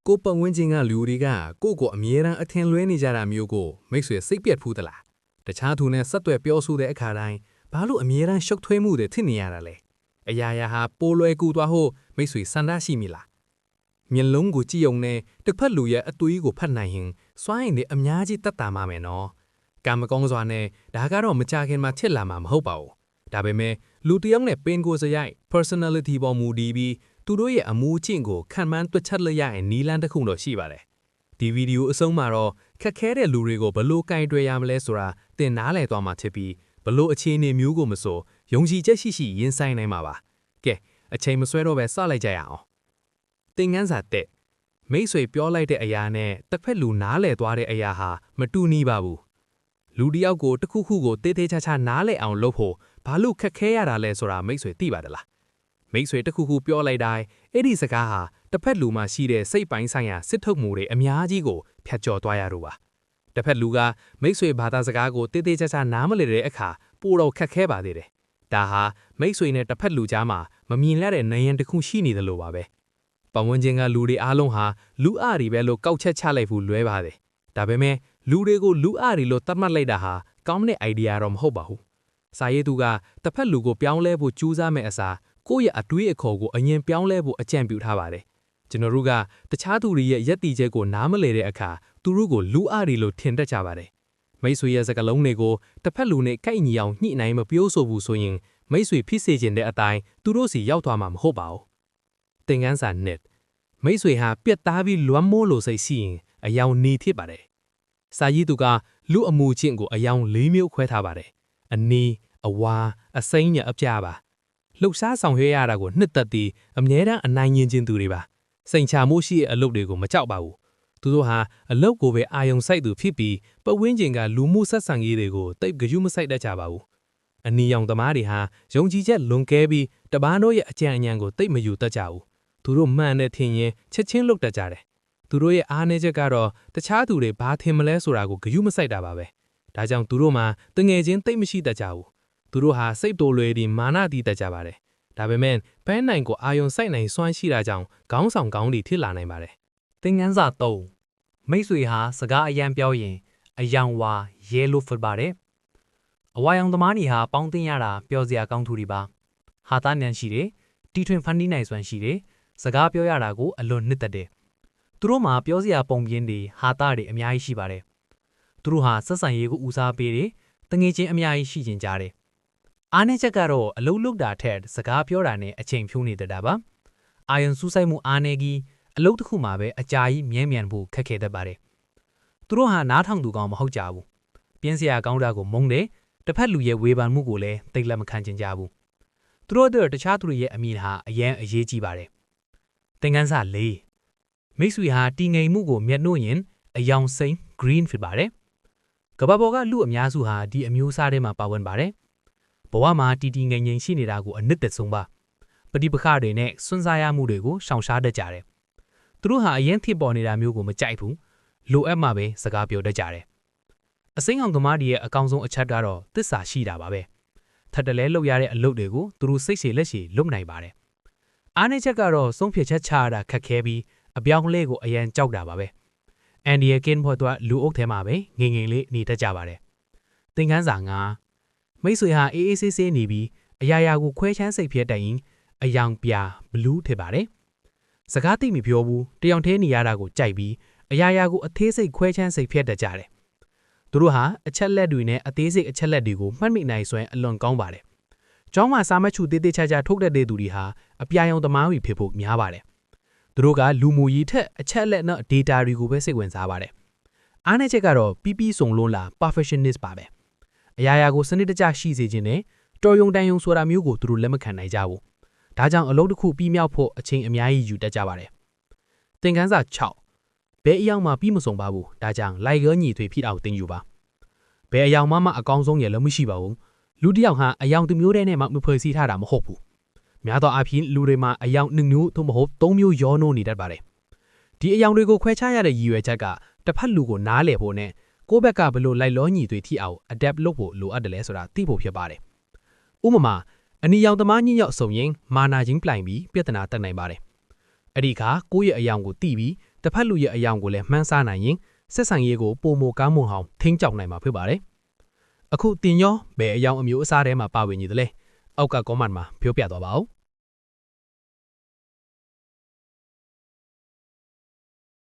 ကိုပတ်ဝန်းကျင်ကလူတွေကကိုယ့်ကိုအမြဲတမ်းအထင်လွဲနေကြတာမျိုးကိုမိတ်ဆွေစိတ်ပြတ်ဖူးသလားတခြားသူနဲ့ဆက်သွယ်ပြောဆိုတဲ့အခါတိုင်းဘာလို့အမြဲတမ်းရှုပ်ထွေးမှုတွေဖြစ်နေရတာလဲအရာရာဟာပိုလွယ်ကူသွားဖို့မိတ်ဆွေစန္ဒရှိမိလားမျက်လုံးကိုကြည့်ုံနဲ့တစ်ဖက်လူရဲ့အသွေးကိုဖတ်နိုင်ရင်စွမ်းရည်တွေအများကြီးတက်တာမှမယ်နော်ကံမကောင်းစွာနဲ့ဒါကတော့မကြခင်မှာဖြစ်လာမှာမဟုတ်ပါဘူးဒါပေမဲ့လူတစ်ယောက်နဲ့ပင်ကိုယ်စရိုက် personality ပေါ်မူတည်ပြီးသူတို့ရဲ့အမူအကျင့်ကိုခံမှန်းတွက်ချက်လိုက်ရရင်နီလန်းတစ်ခုတော့ရှိပါတယ်ဒီဗီဒီယိုအဆုံးမှာတော့ခက်ခဲတဲ့လူတွေကိုဘလို့ကင်တွယ်ရမလဲဆိုတာသင်နားလည်သွားမှာဖြစ်ပြီးဘလို့အခြေအနေမျိုးကိုမဆိုယုံကြည်ချက်ရှိရှိရင်ဆိုင်နိုင်မှာပါကဲအချိန်မဆွဲတော့ပဲစလိုက်ကြရအောင်သင်ခန်းစာတက်မိတ်ဆွေပြောလိုက်တဲ့အရာနဲ့တစ်ဖက်လူနားလည်သွားတဲ့အရာဟာမတူညီပါဘူးလူတစ်ယောက်ကိုတစ်ခုခုကိုတေးသေးချာချာနားလည်အောင်လုပ်ဖို့ဘာလို့ခက်ခဲရတာလဲဆိုတာမိတ်ဆွေသိပါတယ်လားမိတ်ဆွေတစ်ခုခုပြောလိုက်တိုင်းအဲ့ဒီစကားဟာတစ်ဖက်လူမှာရှိတဲ့စိတ်ပိုင်းဆိုင်ရာစစ်ထုတ်မှုတွေအများကြီးကိုဖျက်ကျော်သွားရတော့ပါတစ်ဖက်လူကမိတ်ဆွေဘာသာစကားကိုတေးသေးချာချာနားမလည်တဲ့အခါပိုတော့ခက်ခဲပါသေးတယ်ဒါဟာမိတ်ဆွေနဲ့တစ်ဖက်လူကြားမှာမမြင်ရတဲ့နေရင်တစ်ခုရှိနေတယ်လို့ပါပဲပတ်ဝန်းကျင်ကလူတွေအားလုံးဟာလူအားတွေပဲလို့ကောက်ချက်ချလိုက်ဘူးလွဲပါတယ်ဒါပေမဲ့လူတွေကိုလူအားတွေလို့သတ်မှတ်လိုက်တာဟာကောင်းတဲ့ idea တော့မဟုတ်ပါဘူးစာရေးသူကတစ်ဖက်လူကိုပြောင်းလဲဖို့ကြိုးစားမဲ့အစားကိုယ့်ရဲ့အတွေးအခေါ်ကိုအရင်ပြောင်းလဲဖို့အကြံပြုထားပါတယ်ကျွန်တော်တို့ကတခြားသူတွေရဲ့ယက်တီချက်ကိုနားမလည်တဲ့အခါသူတို့ကိုလူအားတွေလို့ထင်တတ်ကြပါတယ်မိတ်ဆွေရဲ့စကားလုံးတွေကိုတစ်ဖက်လူနဲ့ကိုက်ညီအောင်ညှိနှိုင်းမပြောဆိုဘူးဆိုရင်မိတ်ဆွေဖြစ်စေခြင်းတဲ့အတိုင်းသူတို့စီရောက်သွားမှာမဟုတ်ပါဘူးသင်ခန်းစာ1မိတ်ဆွေဟာပြက်သားပြီးလွမ်းမိုးလို့စိတ်ရှိရင်အယောင်နေဖြစ်ပါတယ်စာရေးသူကလူအမှုချင်းကိုအယောင်၄မျိုးခွဲထားပါတယ်အနီးအဝါအစိမ်းညအပြားပါလှုပ်ရှားဆောင်ရွက်ရတာကိုနှစ်သက်ပြီးအမြဲတမ်းအနိုင်ရင်ခြင်းသူတွေပါစိန်ချမှုရှိတဲ့အလုပ်တွေကိုမကြောက်ပါဘူးသူတို့ဟာအလုပ်ကိုပဲအာယုံစိုက်သူဖြစ်ပြီးပတ်ဝန်းကျင်ကလူမှုဆက်ဆံရေးတွေကိုတိတ်ကြွမစိုက်တတ်ကြပါဘူးအနီရောင်သမားတွေဟာယုံကြည်ချက်လွန်ကဲပြီးတပန်းတို့ရဲ့အကြံဉာဏ်ကိုတိတ်မယူတတ်ကြဘူးသူတို့မှန်တဲ့ထင်ရင်ချက်ချင်းလုပ်တတ်ကြတယ်သူတို့ရဲ့အားနည်းချက်ကတော့တခြားသူတွေဘာထင်မလဲဆိုတာကိုကြွမစိုက်တာပါပဲဒါကြောင့်သူတို့မှာတငယ်ချင်းတိတ်မရှိတတ်ကြဘူးသူတို့ဟာစိတ်တိုလွယ်ပြီးမာနတည်တတ်ကြပါတယ်ဒါပေမဲ့ဘဲနိုင်ကိုအာယုံစိုက်နိုင်စွမ်းရှိတာကြောင့်ခေါင်းဆောင်ကောင်းတွေဖြစ်လာနိုင်ပါတယ်သင်ခန်းစာ3မိတ်ဆွေဟာစကားအယံပြောရင်အယောင်ဝါရဲလို့ဖြစ်ပါတယ်အဝါရောင်သမားတွေဟာပေါင်းတင်ရတာပြောစရာကောင်းသူတွေပါဟာသားဉာဏ်ရှိတယ်တီထွင်ဖန်တီးနိုင်စွမ်းရှိတယ်စကားပြောရတာကိုအလွန်နှစ်သက်တယ်သူတို့မှာပြောစရာပုံပြင်းတွေဟာသားတွေအများကြီးရှိပါတယ်သူတို့ဟာဆက်ဆံရေးကိုဦးစားပေးတယ်တငယ်ချင်းအများကြီးရှိကျင်ကြတယ်အားနည်းချက်ကတော့အလုံးလုံးတာထက်စကားပြောတာနဲ့အချိန်ဖြုံးနေတတ်တာပါအာယုံစူးစိုက်မှုအားနည်းကြီးအလုပ်တစ်ခုမှာပဲအကြာကြီးမြဲမြံဖို့ခက်ခဲတတ်ပါတယ်သူတို့ဟာနားထောင်သူကောင်မဟုတ်ကြဘူးပြင်းစရာကောင်းတာကိုမုန်းတယ်တစ်ဖက်လူရဲ့ဝေဖန်မှုကိုလည်းသိလက်မခံချင်ကြဘူးသူတို့အတွက်တခြားသူတွေရဲ့အမိဟာအရန်အရေးကြီးပါတယ်သင်ခန်းစာ4မိတ်ဆွေဟာတည်ငြိမ်မှုကိုမျက်နှိုးရင်အယောင်စိမ်း green ဖြစ်ပါတယ်ကမ္ဘာပေါ်ကလူအများစုဟာဒီအမျိုးအစားထဲမှာပါဝင်ပါတယ်ဘဝမှာတည်တည်ငြိမ်ငြိမ်ရှိနေတာကိုအနစ်သက်ဆုံးပါပဋိပက္ခတွေနဲ့စွန့်စားရမှုတွေကိုရှောင်ရှားတတ်ကြတယ်သူတို့ဟာအရင်ဖြစ်ပေါ်နေတာမျိုးကိုမကြိုက်ဘူးလိုအပ်မှပဲစကားပြောတတ်ကြတယ်အစိမ်းအောင်သမားတွေရဲ့အကောင်းဆုံးအချက်ကတော့သစ္စာရှိတာပါပဲထပ်တလဲလုပ်ရတဲ့အလုပ်တွေကိုသူတို့စိတ်ရှည်လက်ရှည်လုပ်နိုင်ပါတယ်အားနည်းချက်ကတော့ဆုံးဖြတ်ချက်ချရတာခက်ခဲပြီးအပြောင်းလဲကိုအရန်ကြောက်တာပါပဲအန်ဒီရဲ့ကင်းဖို့တော့လူအုပ်ထဲမှာပဲငငယ်လေးနေတတ်ကြပါတယ်သင်ခန်းစာ9မိတ်ဆွေဟာအေးအေးဆေးဆေးနေပြီးအရာရာကိုခွဲချမ်းစိတ်ဖြစ်တိုင်ရင်အယောင်ပြာဘလူးထည့်ပါတယ်စကားသိမပြောဘူးတယောက်တည်းနေရတာကိုကြိုက်ပြီးအရာရာကိုအသေးစိတ်ခွဲချမ်းစိတ်ဖြစ်တတ်ကြတယ်သူတို့ဟာအချက်လက်တွေနဲ့အသေးစိတ်အချက်လက်တွေကိုမှတ်မိနိုင်စွမ်းအလွန်ကောင်းပါတယ်ကျောင်းမှာစာမတ်ချူတေးသေးချာချာထုတ်တတ်တဲ့သူတွေဟာအပြာရောင်သမားတွေဖြစ်ဖို့များပါတယ်သူတို့ကလူမှုရေးထက်အချက်လက်နဲ့ data တွေကိုပဲစိတ်ဝင်စားပါတယ်အားနည်းချက်ကတော့ပြီးစုံလုံးလာ perfectionist ပါပဲအရာရာကိုစနစ်တကျရှိစေခြင်းနဲ့တော်ယုံတန်ယုံဆိုတာမျိုးကိုသူတို့လက်မခံနိုင်ကြဘူးဒါကြောင့်အလုပ်တစ်ခုပြီးမြောက်ဖို့အချိန်အများကြီးယူတတ်ကြပါတယ်သင်ခန်းစာ6ဘဲအယောင်မှာပြီးမစုံပါဘူးဒါကြောင့်လိုက်ရောညီထွေဖြစ်အောင်သင်ယူပါဘဲအယောင်မှအကောင်းဆုံးရလည်းမရှိပါဘူးလူတစ်ယောက်ဟာအယောင်တစ်မျိုးတည်းနဲ့မှမဖွဲ့စည်းထားတာမဟုတ်ဘူးများသောအားဖြင့်လူတွေမှာအယောင်2မျိုးသို့မဟုတ်3မျိုးရောနှိုးနေတတ်ပါတယ်ဒီအယောင်တွေကိုခွဲခြားရတဲ့ရည်ရွယ်ချက်ကတစ်ဖက်လူကိုနားလည်ဖို့နဲ့ကိုယ့်ဘက်ကဘလို့လိုက်လောညီသွေးထိအောင် adapt လုပ်ဖို့လိုအပ်တယ်လဲဆိုတာသိဖို့ဖြစ်ပါတယ်ဥပမာအနီရောင်သမားညညော့ဆုံရင်မာနာချင်းပြိုင်ပြီးပြဿနာတက်နိုင်ပါတယ်အဲ့ဒီအခါကိုယ့်ရဲ့အယောင်ကိုသိပြီးတ တစ်ဖက်လူရဲ့အယောင်ကိုလည်းမှန်းဆနိုင်ရင်ဆက်ဆံရေးကိုပုံမကောင်းမွန်အောင်ထိန်းကြောက်နိုင်မှာဖြစ်ပါတယ်အခုတင်ရောဘယ်အယောင်အမျိုးအစားထဲမှာပါဝင်နေသလဲအောက်က comment မှာပြောပြသွားပါဦး